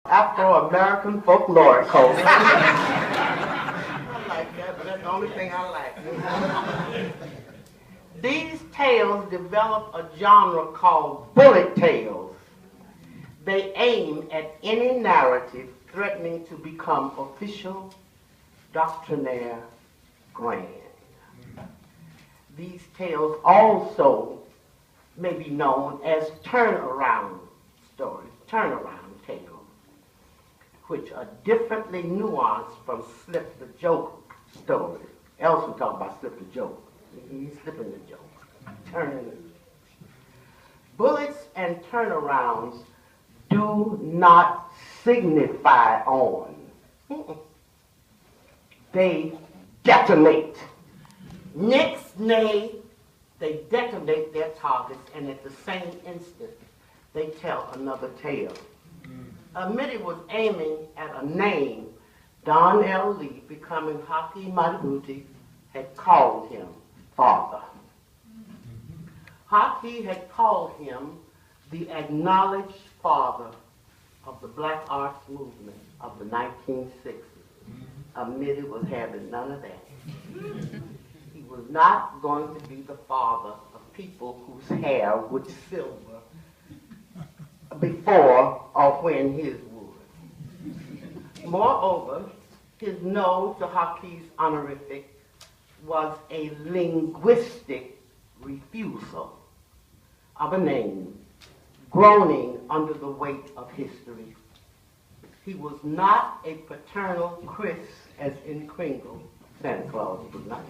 Afro-American folklore code. I like that, but that's the only thing I like. These tales develop a genre called bullet tales. They aim at any narrative threatening to become official, doctrinaire, grand. These tales also may be known as turnaround stories, turnaround tales, which are differently nuanced from Slip the Joke stories. Elson talked about Slip the Joke. He's slipping the joke, turning it. Bullets and turnarounds do not signify on. They detonate. Next, nay, they detonate their targets, and at the same instant, they tell another tale. Amiri was aiming at a name Don L. Lee, becoming Haki Madhubuti, had called him father. Haki had called him the acknowledged father of the Black Arts Movement of the 1960s. Amiri was having none of that. He was not going to be the father of people whose hair was silver before or when his would. Moreover, his no to Haki's honorific was a linguistic refusal of a name groaning under the weight of history. He was not a paternal Chris, as in Kringle, Santa Claus was not,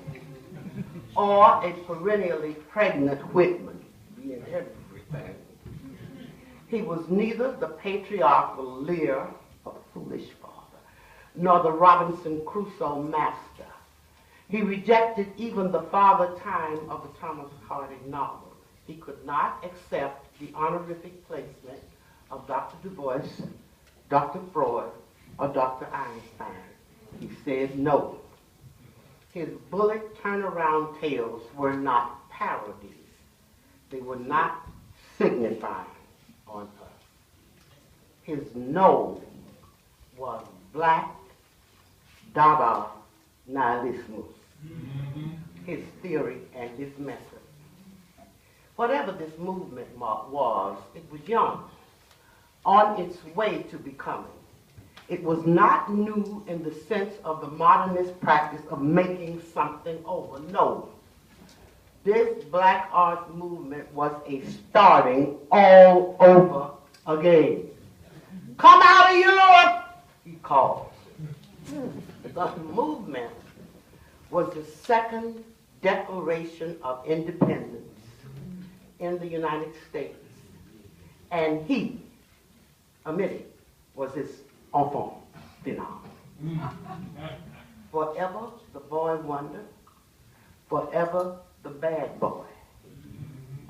or a perennially pregnant Whitman, being everything. He was neither the patriarchal Lear, a foolish father, nor the Robinson Crusoe master. He rejected even the Father Time of the Thomas Hardy novel. He could not accept the honorific placement of Dr. Du Bois, Dr. Freud, or Dr. Einstein. He said no. His bullet turnaround tales were not parodies. They were not signifying on us. His no was black Dada nihilismus, his theory and his method. Whatever this movement was, it was young, on its way to becoming. It was not new in the sense of the modernist practice of making something over. No. This Black Art movement was a starting all over again. Come out of Europe, he called. The movement was the second Declaration of Independence in the United States. And he, Amiri, was his enfant final. Forever the boy wonder, forever the bad boy.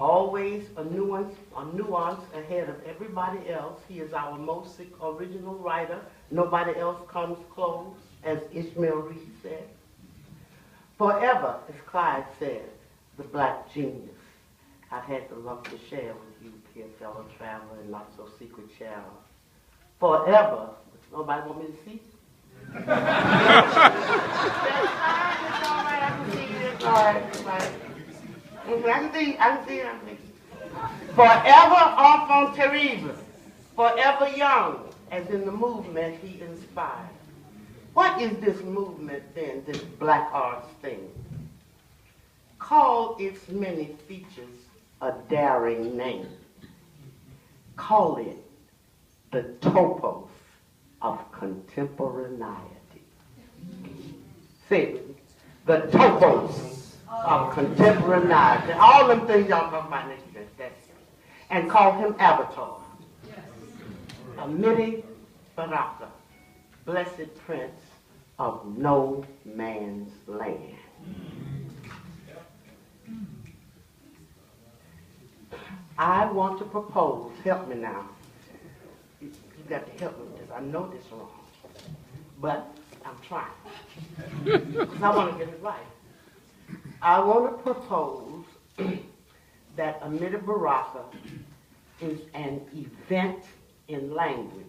Always a nuance ahead of everybody else. He is our most original writer. Nobody else comes close, as Ishmael Reed said. Forever, as Clyde said, the black genius. I've had the luck to share with you, dear fellow traveler, and not so secret sharer. Forever, nobody want me to see? That's fine, it's all right, I can see you, it's all right, it's all right. I can see. Forever enfant terrible, forever young, as in the movement he inspired. What is this movement then, this Black Arts thing? Call its many features a daring name. Call it the topos of contemporaneity. Say it with me. The topos of contemporaneity. All them things y'all talk about next year. And call him Avatar. Amiri Baraka, blessed prince of no man's land. I want to propose, help me now. You got to help me with this. I know this wrong, but I'm trying. Because I want to get it right. I want to propose that Amiri Baraka is an event in language.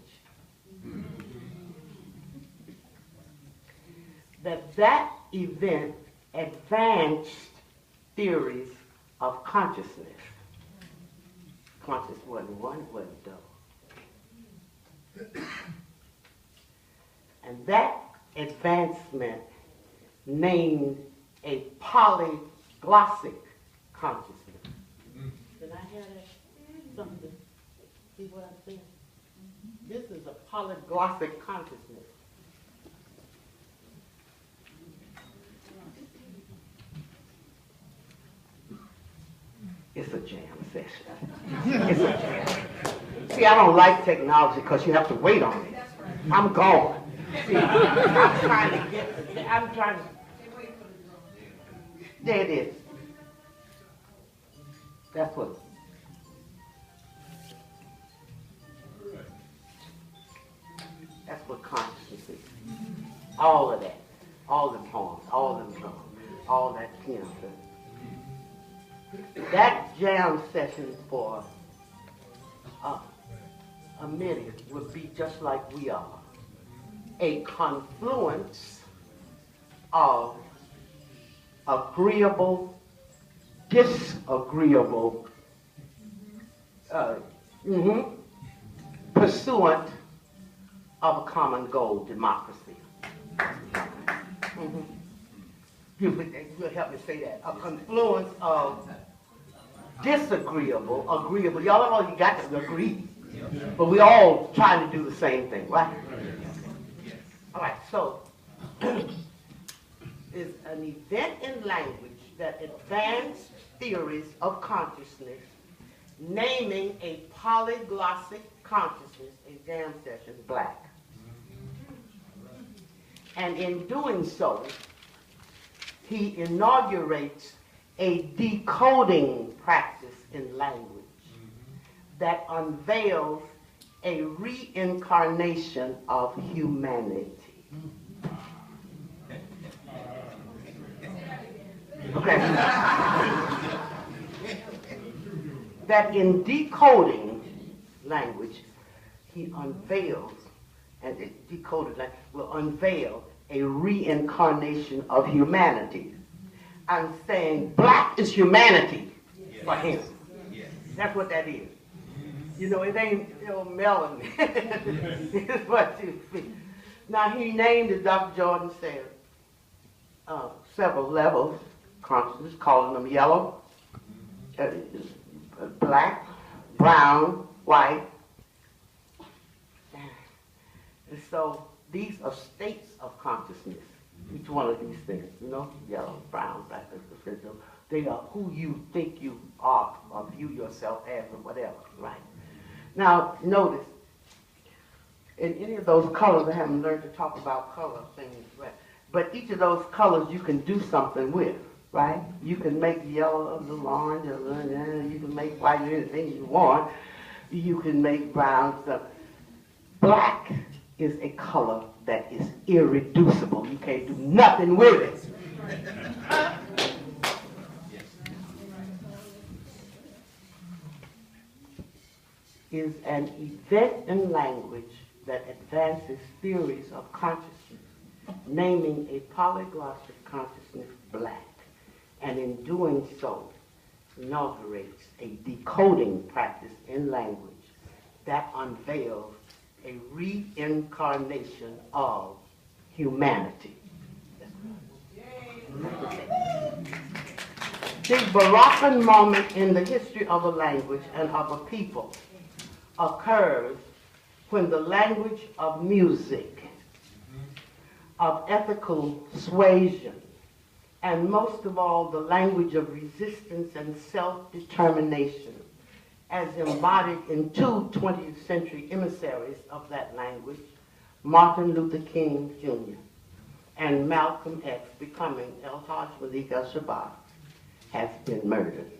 that event advanced theories of consciousness. Conscious wasn't one, it wasn't double. And that advancement named a polyglossic consciousness. Did I hear that? Something? See what I'm saying? This is a polyglossic consciousness. It's a jam session. It's a jam. See, I don't like technology because you have to wait on it. I'm gone. See, I'm trying to get, there it is. That's what. That's what consciousness is. All of that. All the poems, all them songs, all that, you know. That jam session for Amiri would be just like we are. A confluence of agreeable, disagreeable, pursuant of a common goal, democracy. You'll help me say that. A confluence of disagreeable, agreeable. Y'all know you got to agree. But we all trying to do the same thing, right? All right, so is an event in language that advanced theories of consciousness, naming a polyglossic consciousness, a jam session, black. And in doing so, he inaugurates a decoding practice in language that unveils a reincarnation of humanity. Okay. That in decoding language, he unveils, and decoded language will unveil a reincarnation of humanity. I'm saying black is humanity for him. That's what that is. You know, it ain't melanin. It's what you see. Now, he named, as Dr. Jordan said, several levels, consciousness, calling them yellow, black, brown, white. And so these are states of consciousness, each one of these things, yellow, brown, black, they are who you think you are or view yourself as or whatever, right? Now, notice, in any of those colors, I haven't learned to talk about color things, right? But each of those colors you can do something with, right? You can make yellow a little orange, you can make white, anything you want. You can make brown stuff. Black is a color that is irreducible. You can't do nothing with it. Is an event in language that advances theories of consciousness, naming a polyglossic consciousness black, and in doing so, inaugurates a decoding practice in language that unveils a reincarnation of humanity. The Baraka moment in the history of a language and of a people occurs when the language of music, of ethical suasion, and most of all the language of resistance and self-determination, as embodied in two 20th century emissaries of that language, Martin Luther King Jr. and Malcolm X, becoming El-Haj Malik al-Shabazz, has been murdered.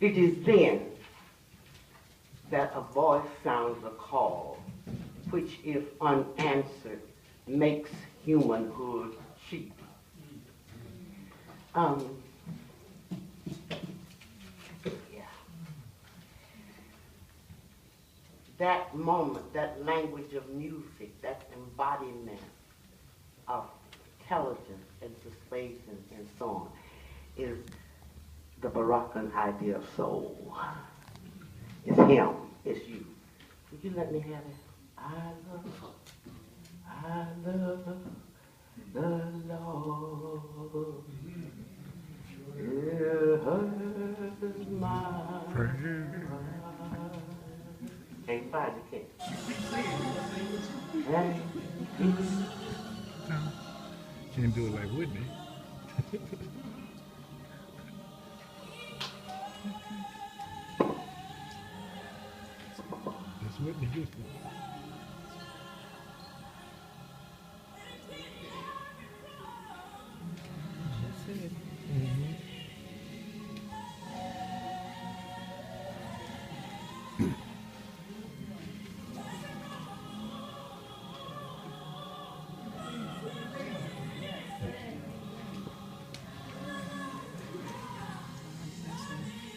It is then that a voice sounds a call, which, if unanswered, makes humanhood cheap. that moment, that language of music, that embodiment of intelligence and persuasion and so on, is the Barakan idea of soul. It's him, it's you. Would you let me have it? I love the Lord. It hurts my heart. Can't find it, can't. Can't do it like Whitney. That's Whitney Houston. That's it.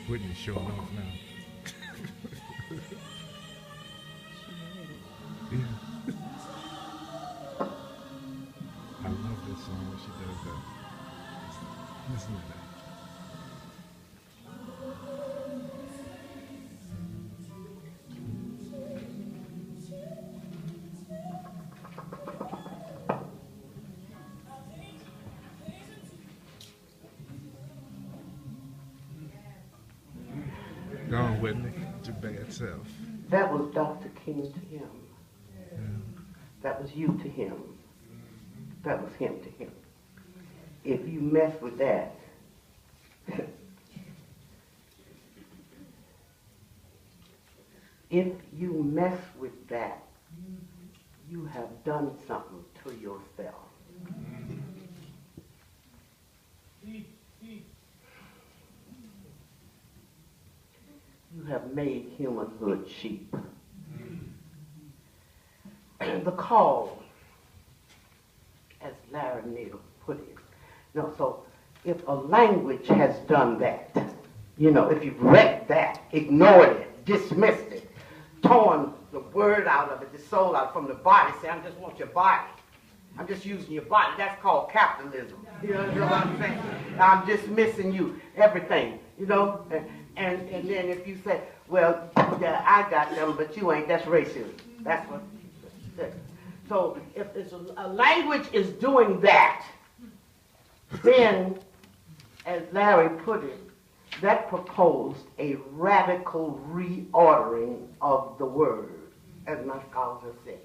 Whitney's showing off now. Yeah. I love this song when she does that. Listen to that. Go on, Whitney. Your bad self. That was Dr. King to him. Yeah. That was you to him. That was him to him. If you mess with that, if you mess with that, you have done something to yourself. You have made humanhood cheap. The call, as Larry Neal put it. No, so if a language has done that, you know, if you've read that, ignored it, dismissed it, torn the word out of it, the soul out from the body, say, I just want your body. I'm just using your body. That's called capitalism. You know what I'm saying? I'm dismissing you, everything, you know? And then if you say, well, yeah, I got them, but you ain't, that's racism. That's what he said. So if it's a language is doing that, then, as Larry put it, that proposed a radical reordering of the word, as my scholars have said,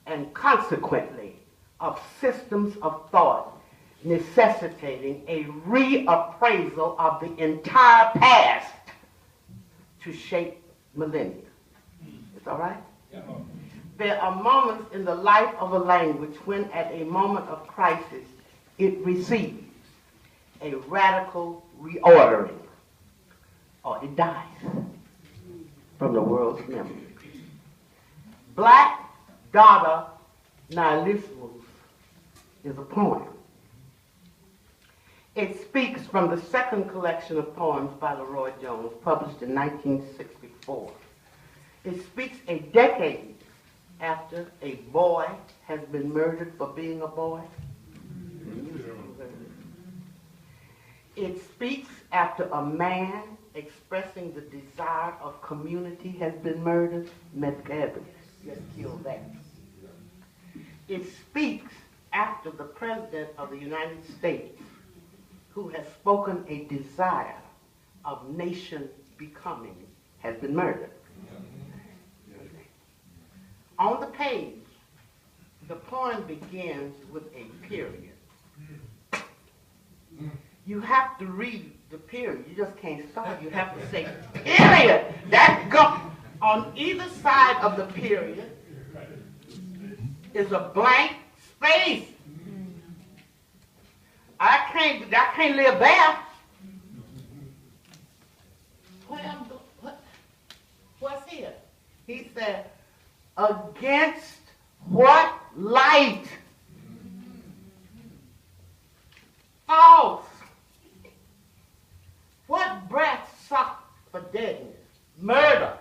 and consequently of systems of thought necessitating a reappraisal of the entire past to shape millennia. It's all right? Yeah. There are moments in the life of a language when at a moment of crisis it receives a radical reordering or it dies from the world's memory. Black Dada Nihilismus is a poem. It speaks from the second collection of poems by Leroy Jones, published in 1964. It speaks a decade after a boy has been murdered for being a boy. It speaks after a man expressing the desire of community has been murdered. Medgabe just killed that. It speaks after the President of the United States, who has spoken a desire of nation becoming, has been murdered. On the page, the poem begins with a period. You have to read the period. You just can't start. You have to say, period. That go on either side of the period is a blank space. I can't live there. What's here? He said, against what light? False. What breath sucked for deadness? Murder.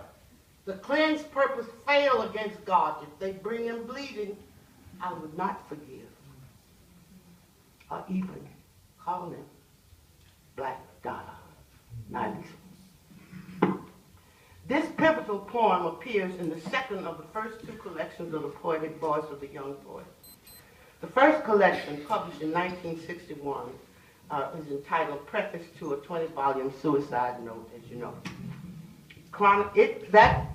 The cleansed purpose fail against God. If they bring him bleeding, I would not forgive or even call him Black Dada. Now listen. This pivotal poem appears in the second of the first two collections of the poetic voice of the young poet. The first collection, published in 1961, is entitled Preface to a 20-volume Suicide Note, as you know. That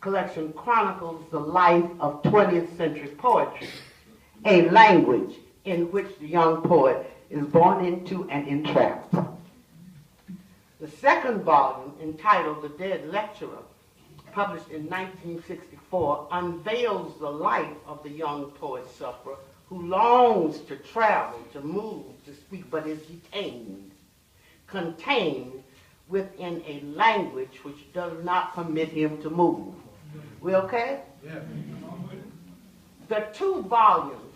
collection chronicles the life of 20th century poetry, a language in which the young poet is born into and entrapped. The second volume, entitled The Dead Lecturer, published in 1964, unveils the life of the young poet sufferer who longs to travel, to move, to speak, but is contained within a language which does not permit him to move. We okay? Yeah. The two volumes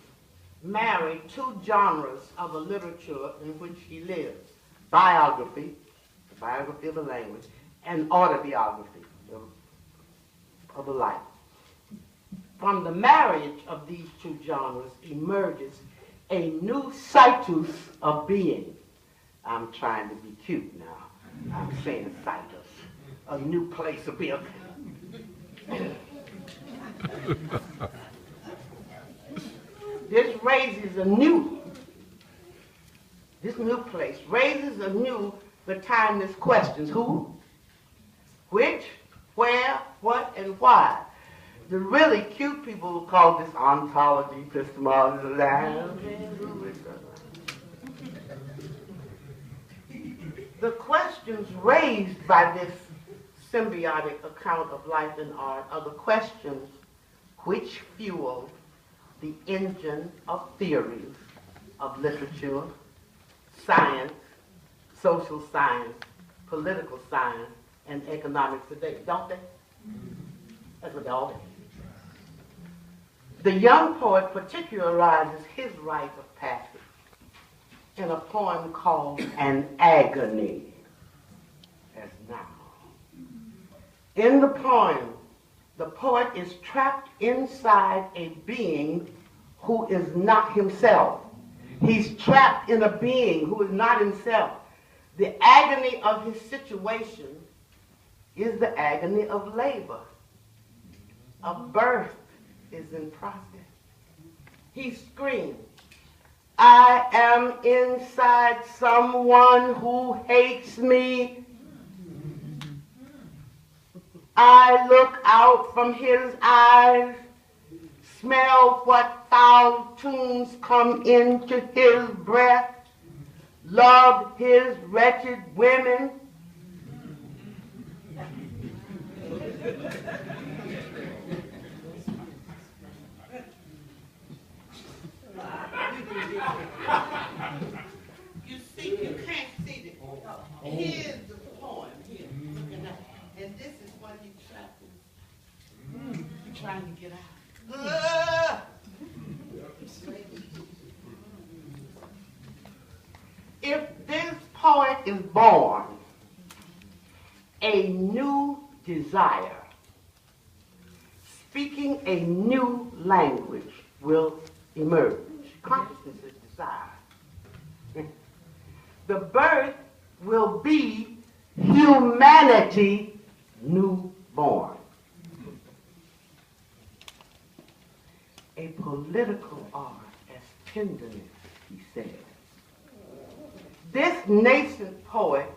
marry two genres of a literature in which he lives: biography, the biography of a language, and autobiography of a life. From the marriage of these two genres emerges a new situs of being. I'm trying to be cute now. I'm saying situs, a new place of being. This new place raises anew the timeless questions: who, which, where, what, and why. The really cute people will call this ontology, epistemology. The questions raised by this symbiotic account of life and art are the questions which fuel the engine of theories of literature, science, social science, political science, and economics today, don't they? That's what they all do. The young poet particularizes his rite of passage in a poem called An Agony, as now. In the poem, the poet is trapped inside a being who is not himself. He's trapped in a being who is not himself. The agony of his situation is the agony of labor. A birth is in process. He screams, I am inside someone who hates me. I look out from his eyes, smell what foul tunes come into his breath, love his wretched women. You see, you can't see this. Here's the poem here. Looking at, and this is what he's trapped in. He's trying to get out. If this poet is born, a new desire, speaking a new language will emerge. Consciousness is desire. The birth will be humanity newborn. A political art as tenderness, he said. This nascent poet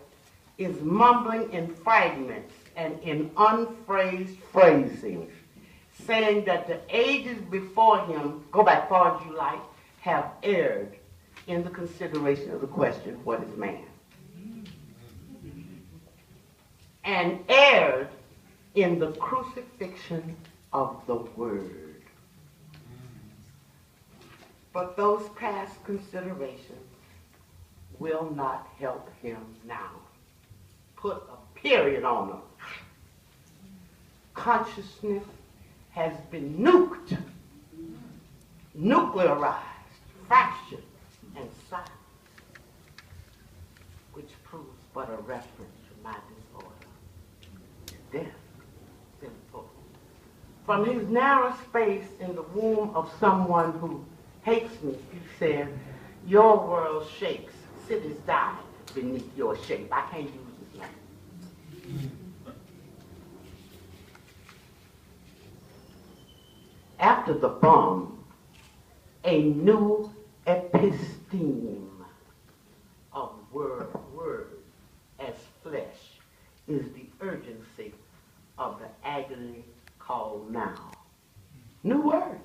is mumbling in fragments and in unphrased phrasings, saying that the ages before him, go back far as you like, have erred in the consideration of the question, what is man? And erred in the crucifixion of the word. But those past considerations will not help him now. Put a period on them. Consciousness has been nuked, nuclearized, fractured, and silenced, which proves but a reference to my disorder, to death. From his narrow space in the womb of someone who hates me, he said, your world shakes, cities die beneath your shape. I can't use this language. After the bomb, a new episteme of word as flesh is the urgency of the agony called now. New word.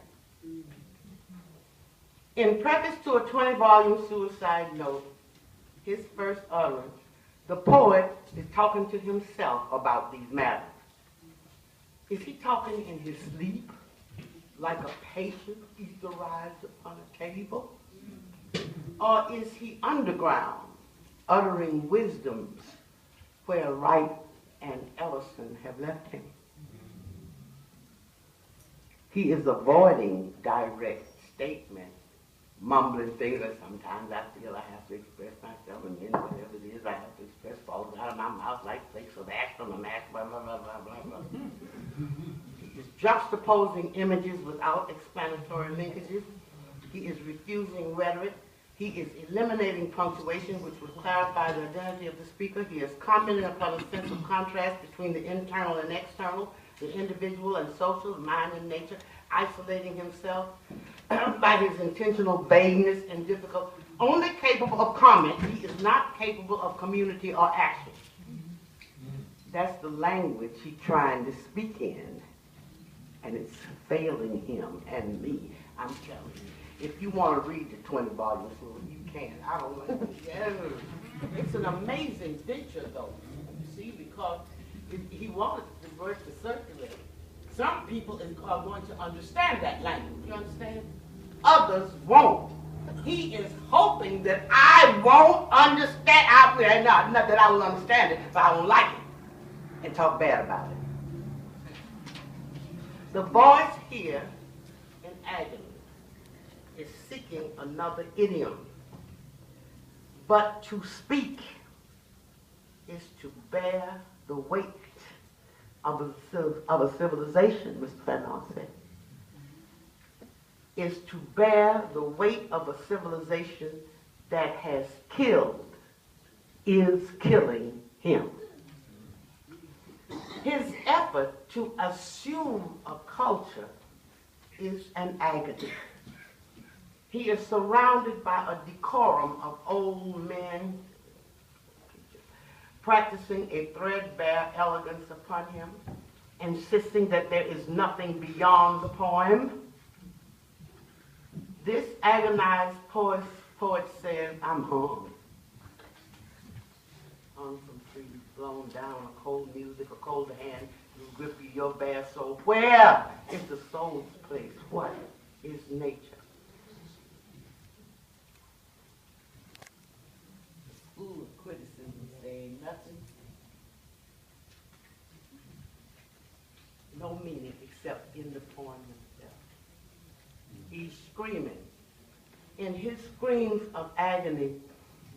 In preface to a 20-volume suicide note, his first utterance, the poet is talking to himself about these matters. Is he talking in his sleep, like a patient etherized upon a table? Or is he underground, uttering wisdoms where Wright and Ellison have left him? He is avoiding direct statement, mumbling things that sometimes I feel I have to express myself, and then whatever it is I have to express falls out of my mouth like flakes of ash from a match, blah, blah, blah, blah, blah, blah. He is juxtaposing images without explanatory linkages. He is refusing rhetoric. He is eliminating punctuation, which would clarify the identity of the speaker. He is commenting upon a sense of contrast between the internal and external, the individual and social, the mind and nature, isolating himself by his intentional vagueness and difficult. Only capable of comment, he is not capable of community or action. That's the language he's trying to speak in, and it's failing him and me. I'm telling you. If you want to read the 20 volumes, you can. I don't like it. It's an amazing picture, though, you see, because he wanted the word to circulate. Some people are going to understand that language, you understand? Others won't. He is hoping that I won't understand. Not that I will understand it, but I won't like it and talk bad about it. The voice here in agony is seeking another idiom. But to speak is to bear the weight of a civilization, Mr. Fanon said. Is to bear the weight of a civilization that has killed, is killing him. His effort to assume a culture is an agony. He is surrounded by a decorum of old men practicing a threadbare elegance upon him, insisting that there is nothing beyond the poem. This agonized poet says, I'm hung. Hung from trees, blown down, a cold music, a cold hand, you grip you your bare soul. Where is the soul's place? What is nature? School of criticism saying nothing, no meaning except in the poem itself. He's screaming. In his screams of agony,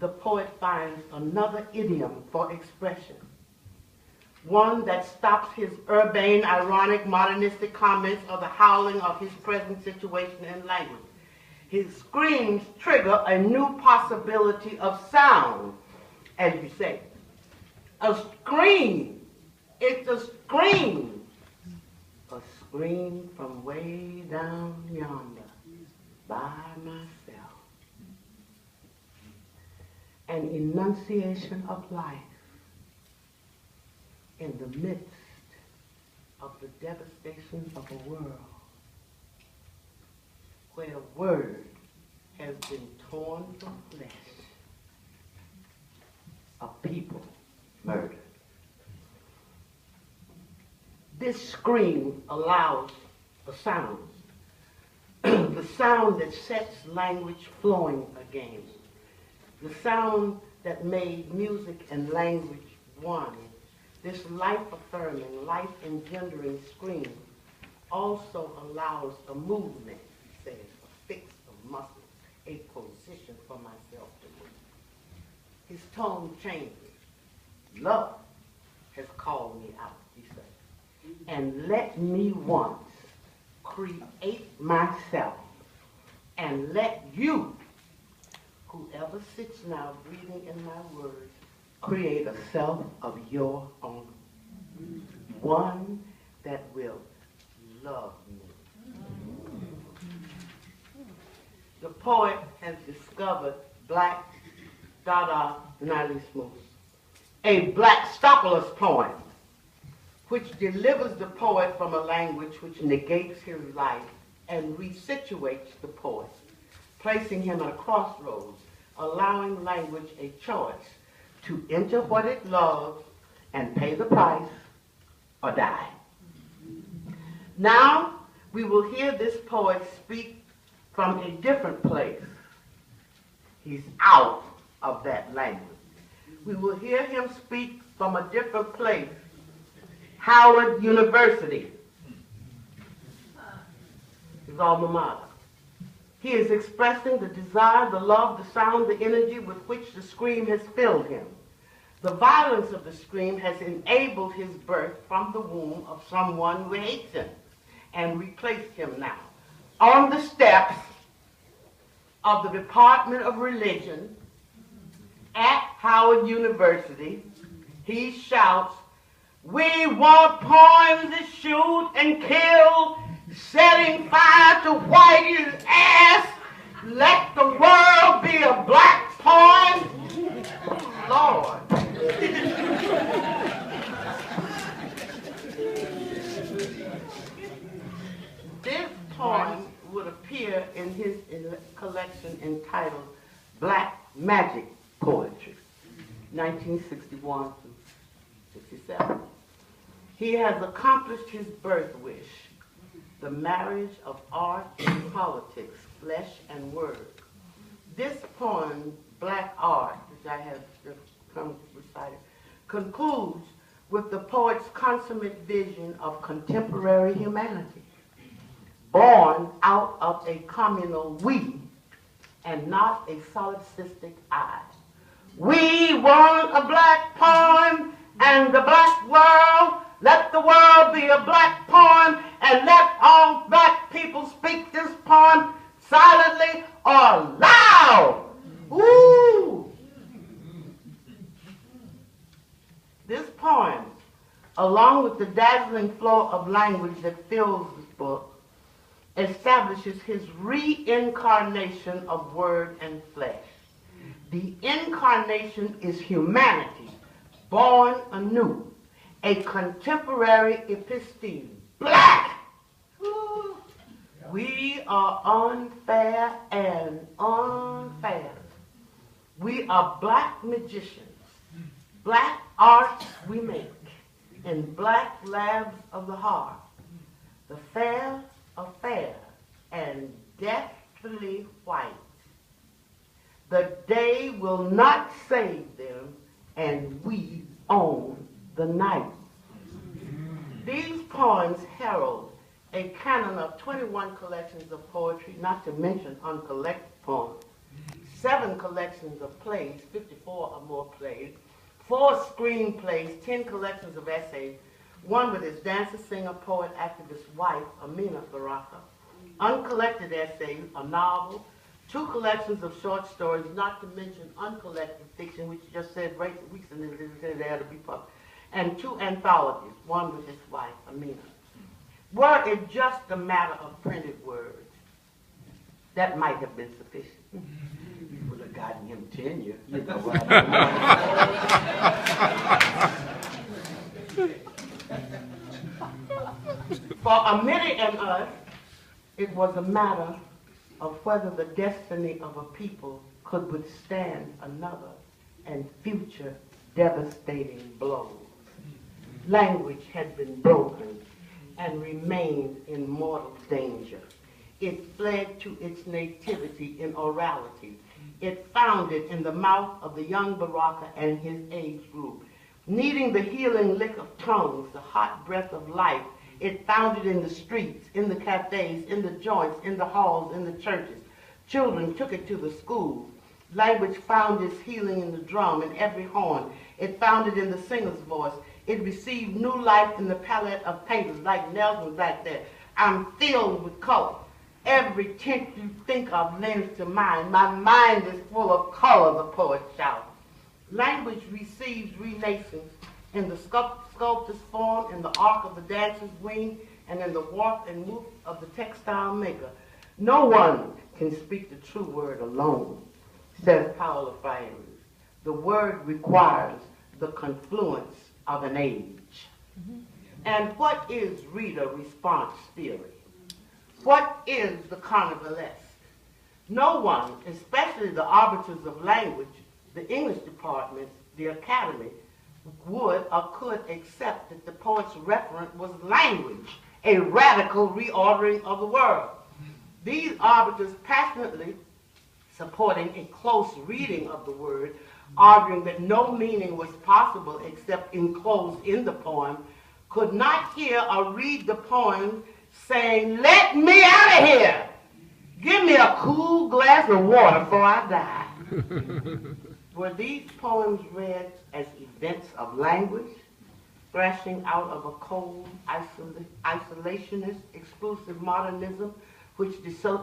the poet finds another idiom for expression. One that stops his urbane, ironic, modernistic comments or the howling of his present situation and language. His screams trigger a new possibility of sound, as you say. A scream. It's a scream. A scream from way down yonder by myself. An enunciation of life in the midst of the devastation of a world where word has been torn from flesh, a people murdered. This scream allows a sound, the sound that sets language flowing again, the sound that made music and language one. This life-affirming, life-engendering scream also allows a movement, he says, a fix of muscles, a position for myself to move. His tone changes. Love has called me out, he says, and let me once create myself and let you, whoever sits now breathing in my words, create a self of your own. One that will love me. The poet has discovered Black Dada Nihilismus, a Black Stockless poem, which delivers the poet from a language which negates his life and resituates the poet, placing him at a crossroads, allowing language a choice to enter what it loves and pay the price or die. Now we will hear this poet speak from a different place. He's out of that language. We will hear him speak from a different place. Howard University, his alma mater. He is expressing the desire, the love, the sound, the energy with which the scream has filled him. The violence of the scream has enabled his birth from the womb of someone who hates him and replaced him now. On the steps of the Department of Religion at Howard University, he shouts, "We want poems that shoot and kill, setting fire to Whitey's ass. Let the world be a black poem." Lord. This poem would appear in his collection entitled Black Magic Poetry, 1961 to 67. He has accomplished his birth wish, the marriage of art and politics, flesh and word. This poem, Black Art, which I have just recited, concludes with the poet's consummate vision of contemporary humanity, born out of a communal we and not a solipsistic I. We want a black poem and the black world. Let the world be a black poem and let all black people speak this poem silently or loud. Ooh! This poem, along with the dazzling flow of language that fills this book, establishes his reincarnation of word and flesh. The incarnation is humanity, born anew, a contemporary episteme. Black! Ooh. We are unfair and unfair. We are black magicians. Black art we make in black labs of the heart. The fair are fair and deathly white. The day will not save them, and we own the night. These poems herald a canon of 21 collections of poetry, not to mention uncollected poems, 7 collections of plays, 54 or more plays, 4 screenplays, 10 collections of essays, one with his dancer, singer, poet, activist wife, Amiri, Baraka, uncollected essays, a novel, 2 collections of short stories, not to mention uncollected fiction, which just said recently they had to be published, and 2 anthologies, one with his wife, Amiri. Were it just a matter of printed words, that might have been sufficient. You would have gotten him tenure. You know what For Amiri and us, it was a matter of whether the destiny of a people could withstand another and future devastating blows. Language had been broken and remained in mortal danger. It fled to its nativity in orality. It found it in the mouth of the young Baraka and his age group. Needing the healing lick of tongues, the hot breath of life, it found it in the streets, in the cafes, in the joints, in the halls, in the churches. Children took it to the schools. Language found its healing in the drum, in every horn. It found it in the singer's voice. It received new life in the palette of painters like Nelson back there. I'm filled with color. Every tint you think of lends to mine. My mind is full of color, the poet shouts. Language receives renaissance in the sculptor's form, in the arc of the dancer's wing, and in the warp and woof of the textile maker. No one can speak the true word alone, says Paulo Freire. The word requires the confluence of an age. And what is reader response theory? What is the carnivalesque? No one, especially the arbiters of language, the English department, the academy, would or could accept that the poet's referent was language, a radical reordering of the world. These arbiters passionately supporting a close reading of the word, arguing that no meaning was possible except enclosed in the poem, could not hear or read the poem saying, "Let me out of here! Give me a cool glass of water before I die." Were these poems read as events of language, thrashing out of a cold, isolationist, exclusive modernism which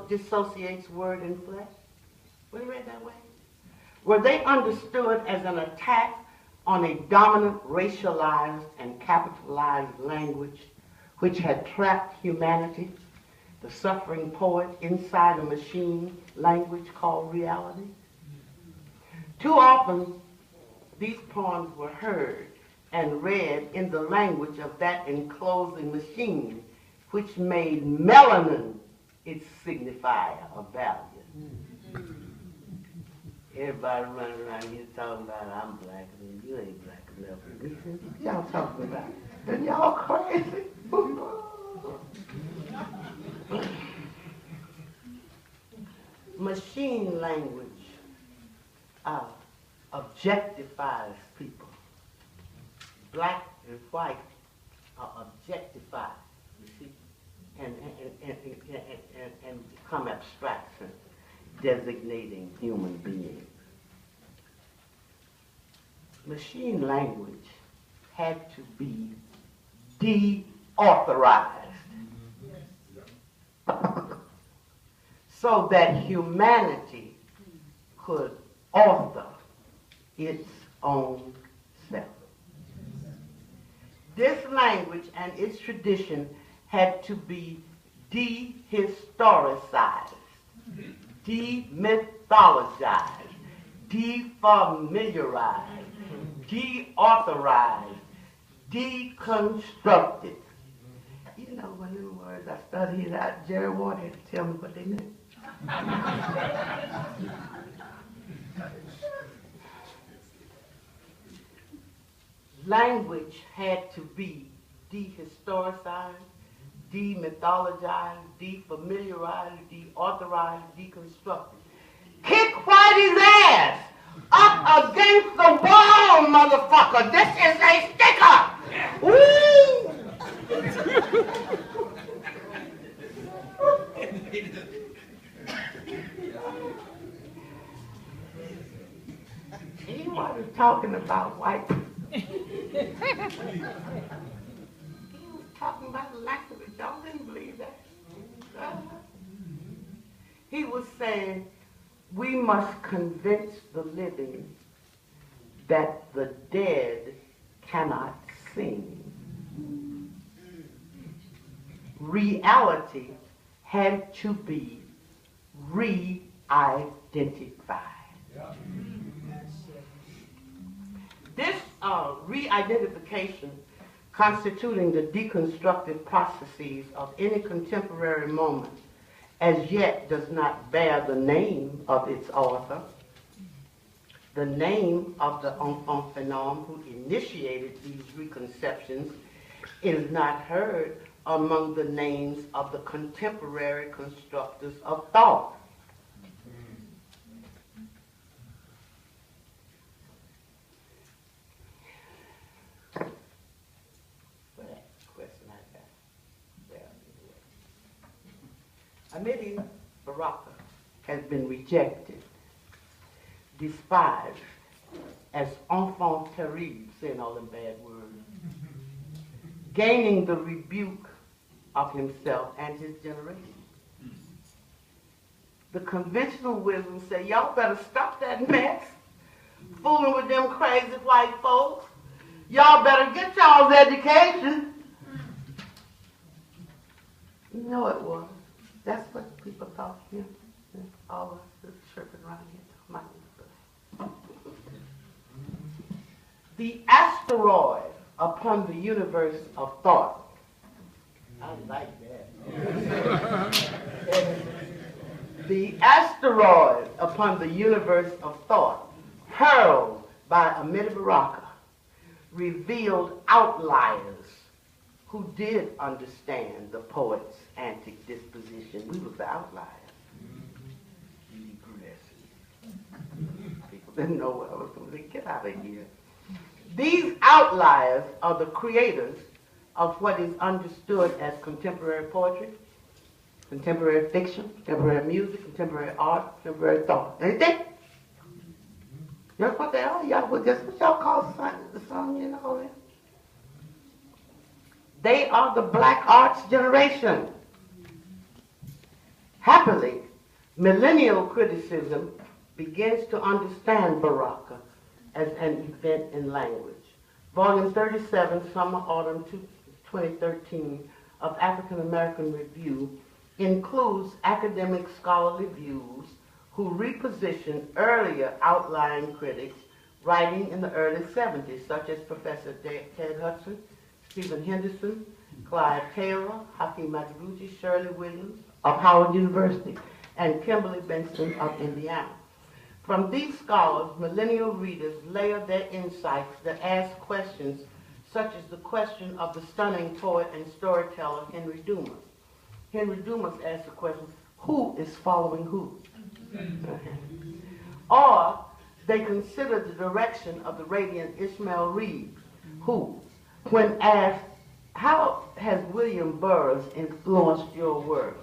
dissociates word and flesh? Were they read that way? Were they understood as an attack on a dominant racialized and capitalized language which had trapped humanity, the suffering poet, inside a machine language called reality? Too often, these poems were heard and read in the language of that enclosing machine, which made melanin its signifier of value. Everybody running around here talking about, "I'm black," and you ain't black enough. He said, "What y'all talking about? And y'all crazy." Machine language objectifies people. Black and white are objectified, you see, and become abstractions designating human beings. Machine language had to be deauthorized so that humanity could author its own self. This language and its tradition had to be dehistoricized, demythologized, defamiliarized, deauthorized, deconstructed. You know, one of the words I studied out, Jerry Ward had to tell me what they meant. Language had to be dehistoricized, demythologized, defamiliarized, deauthorized, deconstructed. Kick Whitey's ass up against the wall, motherfucker. This is a sticker. Woo! He wasn't talking about white people. He was talking about the language. Y'all didn't believe that. He was saying, we must convince the living that the dead cannot sing. Reality had to be re-identified. This re-identification, constituting the deconstructive processes of any contemporary moment, as yet does not bear the name of its author. The name of the enfant phenom who initiated these reconceptions is not heard among the names of the contemporary constructors of thought. Amiri, Baraka, has been rejected, despised as enfant terrible, saying all them bad words, gaining the rebuke of himself and his generation. The conventional wisdom say, y'all better stop that mess, fooling with them crazy white folks. Y'all better get y'all's education. You know it was. That's what people thought here. All of us is tripping around here. The asteroid upon the universe of thought. I like that. The asteroid upon the universe of thought, hurled by Amiri Baraka, revealed outliers who did understand the poet's antic disposition. We was the outliers. People didn't know what I was going to say. Get out of here. These outliers are the creators of what is understood as contemporary poetry, contemporary fiction, contemporary music, contemporary art, contemporary thought. Ain't they? That's what they are. Y'all, that's what y'all call the song and all that. They are the black arts generation. Happily, millennial criticism begins to understand Baraka as an event in language. Volume 37, Summer Autumn 2013 of African American Review includes academic scholarly views who reposition earlier outlying critics writing in the early 70s, such as Professor Ted Hudson, Stephen Henderson, Clive Taylor, Hakeem Matabuchi, Shirley Williams of Howard University, and Kimberly Benson of Indiana. From these scholars, millennial readers layer their insights that ask questions such as the question of the stunning poet and storyteller Henry Dumas. Henry Dumas asked the question, who is following who? Or they consider the direction of the radiant Ishmael Reed, who, when asked, how has William Burroughs influenced your work?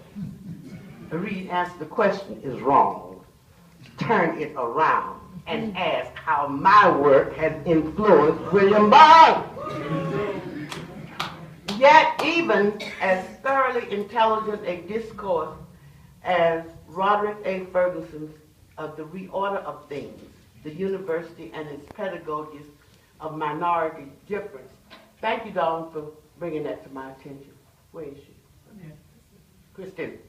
Reed answered, the question is wrong. Turn it around and ask how my work has influenced William Burroughs. Yet even as thoroughly intelligent a discourse as Roderick A. Ferguson's of The Reorder of Things, the university and its pedagogies of minority difference. Thank you, Dawn, for bringing that to my attention. Where is she? Kristen.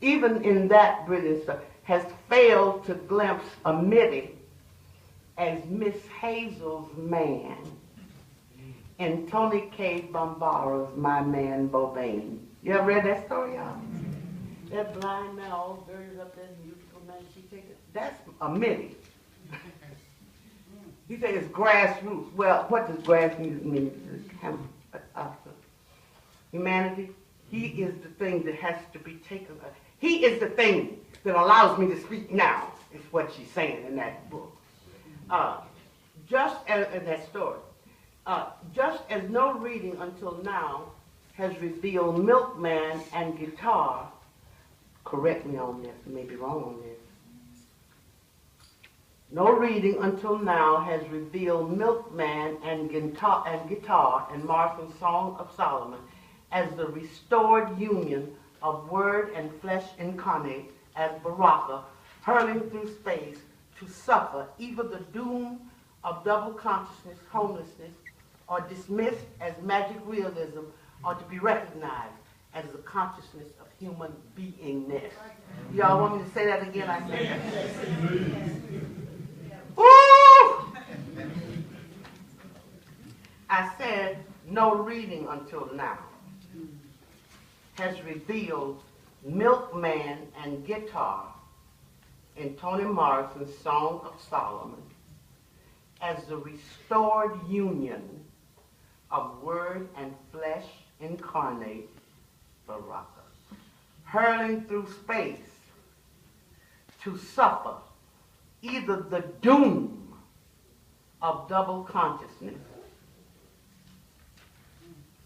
Even in that brilliance, has failed to glimpse Amiri as Miss Hazel's man in Tony K. Bambaro's My Man Bobain. You ever read that story, y'all? That blind man, all buried up there, beautiful man, she takes it. That's Amiri. He said it's grassroots. Well, what does grassroots mean? Humanity. He is the thing that has to be taken. He is the thing that allows me to speak now, is what she's saying in that book. Just as in that story, just as no reading until now has revealed milkman and guitar. Correct me on this, I may be wrong on this. No reading until now has revealed milkman and guitar in Martha's Song of Solomon as the restored union of word and flesh incarnate as Baraka, hurling through space to suffer either the doom of double consciousness, homelessness, or dismissed as magic realism, or to be recognized as the consciousness of human beingness. Y'all want me to say that again? I say that. Woo! I said no reading until now has revealed milkman and guitar in Toni Morrison's Song of Solomon as the restored union of word and flesh incarnate Baraka, hurling through space to suffer either the doom of double consciousness,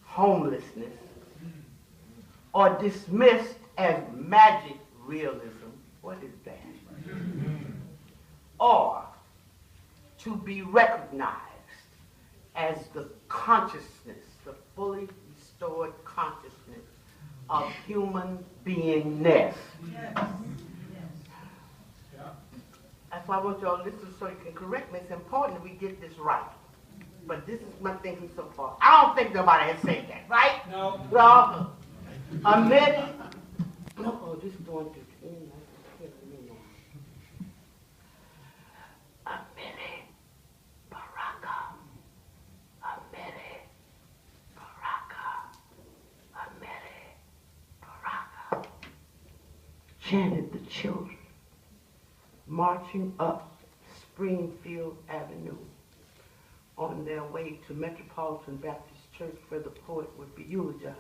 homelessness, or dismissed as magic realism. What is that? Or to be recognized as the consciousness, the fully restored consciousness of human beingness. That's why I want y'all to listen so you can correct me. It's important that we get this right. But this is my thinking so far. I don't think nobody has said that, right? No. No. Amiri. No, this is going to end. Amiri. Baraka. Amiri. Baraka. Amiri. Baraka. Chanted the children, marching up Springfield Avenue on their way to Metropolitan Baptist Church where the poet would be eulogized.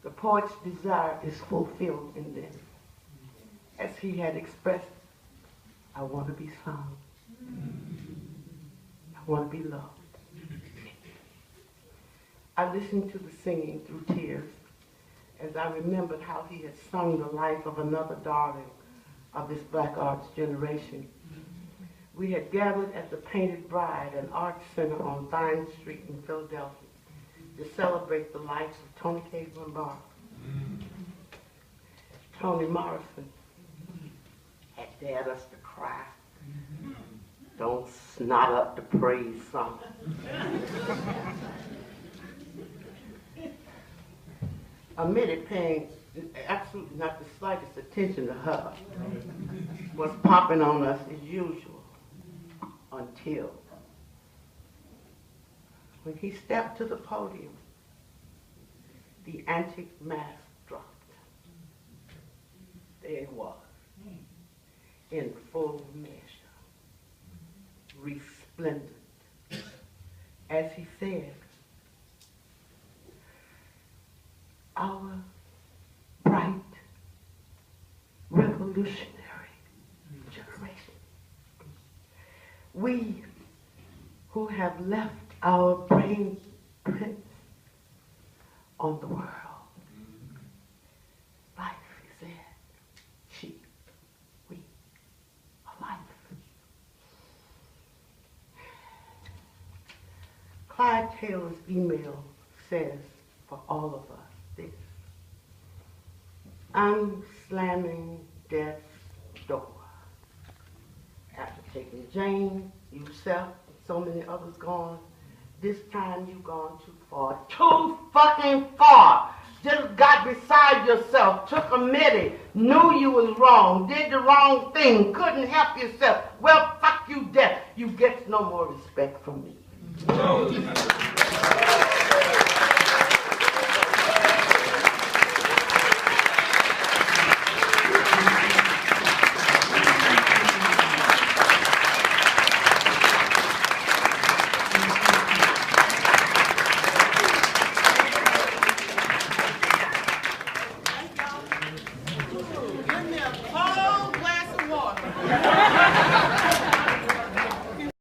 The poet's desire is fulfilled in them. As he had expressed, I want to be sung. I want to be loved. I listened to the singing through tears as I remembered how he had sung the life of another darling of this black arts generation. We had gathered at the Painted Bride, an art center on Vine Street in Philadelphia, to celebrate the lives of Tony Cable and Baraka. Toni Morrison had dared us to cry. Don't snot up the praise song. Amiri, paying absolutely not the slightest attention to her, was popping on us as usual until when he stepped to the podium, the antique mask dropped. There it was, in full measure, resplendent, as he said, our bright, revolutionary generation. We who have left our brain prints on the world. Life, he said, she, we, a life. Clyde Taylor's email says, for all of us, this: I'm slamming death's door. After taking Jane, yourself, and so many others gone, this time you've gone too far. Too fucking far. Just got beside yourself, took a minute, knew you was wrong, did the wrong thing, couldn't help yourself. Well, fuck you, death. You get no more respect from me. Give me a cold glass of water.